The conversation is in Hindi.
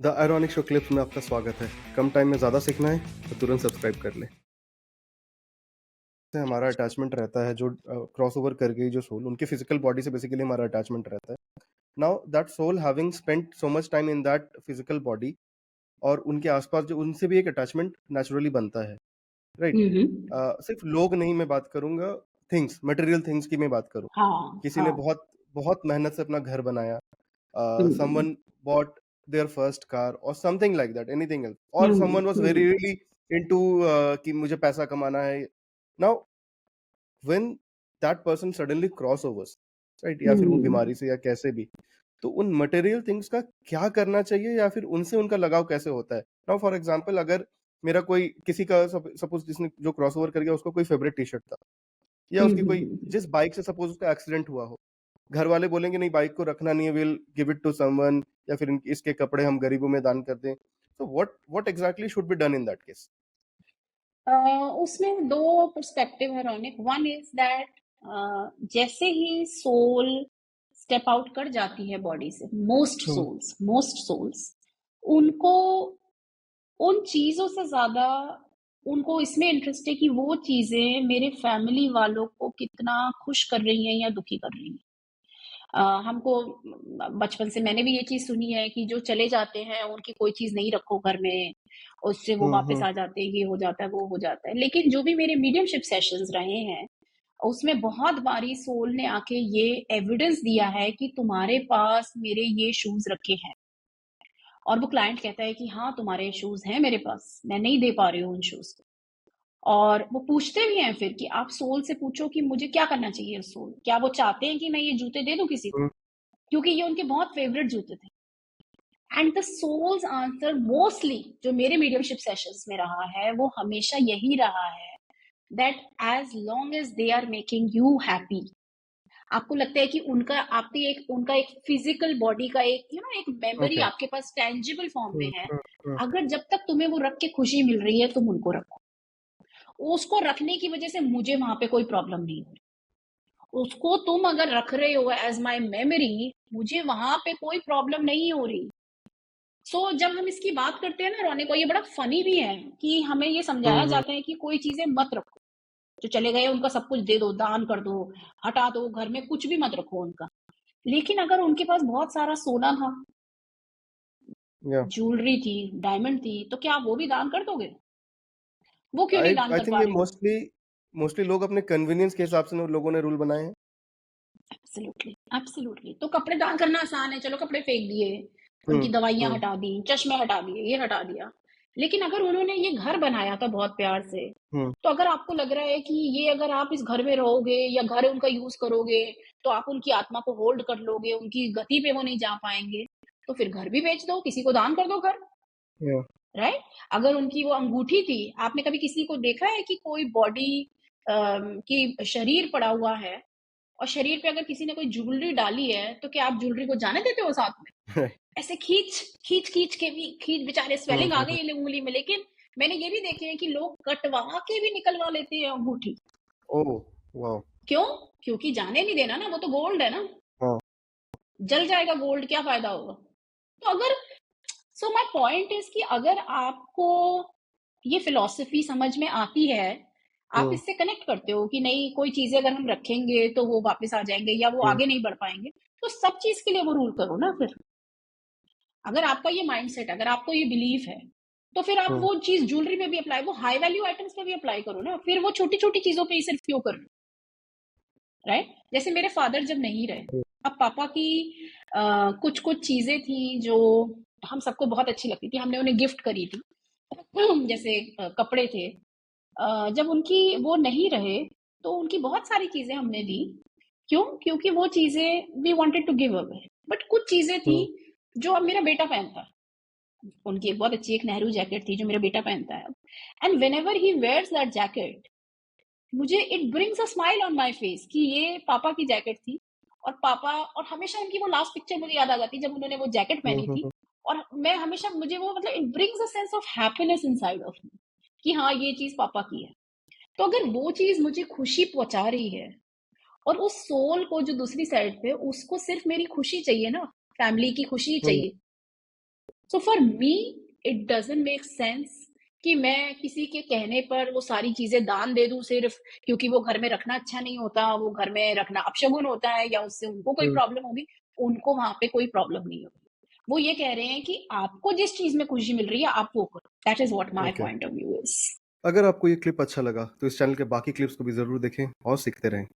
द आयरॉनिक शो क्लिप्स में आपका स्वागत है। कम टाइम में ज़्यादा सीखना है तो तुरंत सब्सक्राइब कर लें। से हमारा अटैचमेंट रहता है जो क्रॉसओवर कर गई जो सोल उनकी फिजिकल बॉडी से बेसिकली हमारा अटैचमेंट रहता है। Now that soul having spent so much time in that physical body और उनके आसपास जो उनसे भी एक अटैचमेंट नेचुरली बनता है, राइट? हम्म। सिर्फ लोग नहीं मैं बात करूंगा, थिंग्स, मटेरियल थिंग्स की मैं बात करूँ। हाँ किसी ने हाँ। बहुत बहुत मेहनत से अपना घर बनाया, हम्म someone bought their first car or something like that, anything else, or hmm someone was very hmm really into कि मुझे पैसा कमाना है। now when that person suddenly crossovers, right, या फिर वो हम्म बीमारी से या कैसे भी, तो उन मटेरियल थिंग्स का क्या करना चाहिए या फिर उनसे उनका लगाव कैसे होता है? नाउ फॉर एग्जांपल, अगर मेरा कोई किसी का सपोज जिसने जो क्रॉसओवर कर गया उसका कोई फेवरेट टी शर्ट था, या उसकी कोई हम्म। जिस बाइक से सपोज उसका एक्सीडेंट हुआ हो, घर वाले बोलेंगे नहीं बाइक को रखना नहीं है, will give it to someone, या फिर इसके कपड़े हम गरीबों में दान कर दें। तो what exactly should be done in that case? Uh, उसमें दो पर्सपेक्टिव है रौनिक। वन इज दैट जैसे ही सोल स्टेप आउट कर जाती है बॉडी से, मोस्ट सोल्स उनको उन चीजों से ज्यादा उनको इसमें इंटरेस्ट है कि वो चीजें मेरे फैमिली वालों को कितना खुश कर रही हैं या दुखी कर रही हैं। हमको बचपन से मैंने भी ये चीज सुनी है कि जो चले जाते हैं उनकी कोई चीज नहीं रखो घर में, उससे वो वापस हम्म। आ जाते हैं, ये हो जाता है वो हो जाता है। लेकिन जो भी मेरे मीडियमशिप सेशंस रहे हैं उसमें बहुत बारी सोल ने आके ये एविडेंस दिया है कि तुम्हारे पास मेरे ये शूज रखे हैं, और वो क्लाइंट कहता है कि हाँ तुम्हारे शूज हैं मेरे पास, मैं नहीं दे पा रही हूँ उन शूज को। और वो पूछते भी हैं फिर कि आप सोल से पूछो कि मुझे क्या करना चाहिए। सोल क्या वो चाहते हैं कि मैं ये जूते दे दूं किसी को, हम्म। क्योंकि ये उनके बहुत फेवरेट जूते थे। And the souls answer mostly जो मेरे मीडियमशिप सेशंस में रहा है वो हमेशा यही रहा है that as long as they are making you happy. आपको लगता है कि उनका एक फिजिकल बॉडी का एक एक मेमोरी ओके। आपके पास टेंजिबल फॉर्म में है। हम्म। अगर जब तक तुम्हें वो रख के खुशी मिल रही है तुम उनको रखो। उसको रखने की वजह से मुझे वहां पे कोई प्रॉब्लम नहीं हो रही। उसको तुम अगर रख रहे हो एज माई मेमोरी, मुझे वहां पे कोई प्रॉब्लम नहीं हो रही। जब हम इसकी बात करते हैं ना रौनक, ये बड़ा फनी भी है कि हमें ये समझाया हम्म। जाता है कि कोई चीजें मत रखो, जो चले गए उनका सब कुछ दे दो, दान कर दो, हटा दो, घर में कुछ भी मत रखो उनका। लेकिन अगर उनके पास बहुत सारा सोना था, या ज्वेलरी थी, डायमंड थी, तो क्या आप वो भी दान कर दोगे? वो क्यों आई नहीं दान आई कर थिंक पा ये रहे हो? मोस्टली मोस्टली लोग अपने कन्वीनियंस के हिसाब से लोगों ने रूल बनाए हैं। Absolutely absolutely. तो कपड़े दान करना आसान है, चलो कपड़े फेंक दिए, उनकी दवाइयां हम्म। हटा दी, चश्मे हटा दिए, ये हटा दिया। लेकिन अगर उन्होंने ये घर बनाया था बहुत प्यार से, हम्म। तो अगर आपको लग रहा है कि ये अगर आप इस घर में रहोगे या घर उनका यूज करोगे तो आप उनकी आत्मा को होल्ड कर लोगे, उनकी गति पे वो नहीं जा पाएंगे, तो फिर घर भी बेच दो, किसी को दान कर दो घर। या राइट? अगर उनकी वो अंगूठी थी, आपने कभी किसी को देखा है कि कोई बॉडी की शरीर पड़ा हुआ है और शरीर पे अगर किसी ने कोई ज्वेलरी डाली है, तो क्या आप ज्वेलरी को जाने देते हो साथ में? ऐसे खींच खींच खींच के भी खींच, बेचारे स्वेलिंग आ गई है उंगली में। लेकिन मैंने ये भी देखे हैं कि लोग कटवा के भी निकलवा लेते हैं अंगूठी। ओह, वाओ। क्यों? क्योंकि जाने नहीं देना ना, वो तो गोल्ड है ना। हाँ। जल जाएगा गोल्ड, क्या फायदा होगा? तो अगर सो माय पॉइंट इज कि अगर आपको ये फिलॉसफी समझ में आती है, आप हम्म। इससे कनेक्ट करते हो कि नहीं, कोई चीजें अगर हम रखेंगे तो वो वापस आ जाएंगे या वो हम्म। आगे नहीं बढ़ पाएंगे, तो सब चीज के लिए वो रूल करो ना फिर। अगर आपका ये माइंडसेट, अगर आपको ये बिलीफ है, तो फिर आप हम्म। वो चीज ज्वेलरी में भी अप्लाई, वो हाई वैल्यू आइटम्स पे भी अप्लाई करो ना। फिर वो छोटी छोटी चीजों पे ही सिर्फ क्यों कर रहे हो? राइट? जैसे मेरे फादर जब नहीं रहे, अब पापा की कुछ कुछ चीजें थी जो हम सबको बहुत अच्छी लगती थी, हमने उन्हें गिफ्ट करी थी। जैसे कपड़े थे। जब उनकी वो नहीं रहे, तो उनकी बहुत सारी चीजें हमने दी। क्यों? क्योंकि वो चीजें we wanted to give away. But कुछ चीजें थी हम्म। जो अब मेरा बेटा पहनता है। उनकी एक बहुत अच्छी एक नेहरू जैकेट थी जो मेरा बेटा पहनता है। And whenever he wears that jacket, मुझे it brings a smile on my face कि ये पापा की जैकेट थी। और पापा, और हमेशा उनकी वो लास्ट पिक्चर मुझे याद आ जाती जब उन्होंने वो जैकेट हम्म। पहनी थी। और मैं हमेशा, मुझे वो मतलब it brings a sense of happiness inside of me कि हाँ ये चीज पापा की है। तो अगर वो चीज मुझे खुशी पहुंचा रही है, और उस सोल को जो दूसरी साइड पे, उसको सिर्फ मेरी खुशी चाहिए ना, फैमिली की खुशी हम्म। चाहिए, so for me it doesn't make sense कि मैं किसी के कहने पर वो सारी चीजें दान दे दूं सिर्फ क्योंकि वो घर में रखना अच्छा नहीं होता, वो घर में रखना अपशगुन होता है या उससे उनको कोई हुँ, प्रॉब्लम होगी। उनको वहां पे कोई प्रॉब्लम नहीं होगी। वो ये कह रहे हैं कि आपको जिस चीज में खुशी मिल रही है आप वो करो। That is what my okay. Point of view is. अगर आपको ये क्लिप अच्छा लगा, तो इस चैनल के बाकी क्लिप्स को भी ज़रूर देखें और सीखते रहें।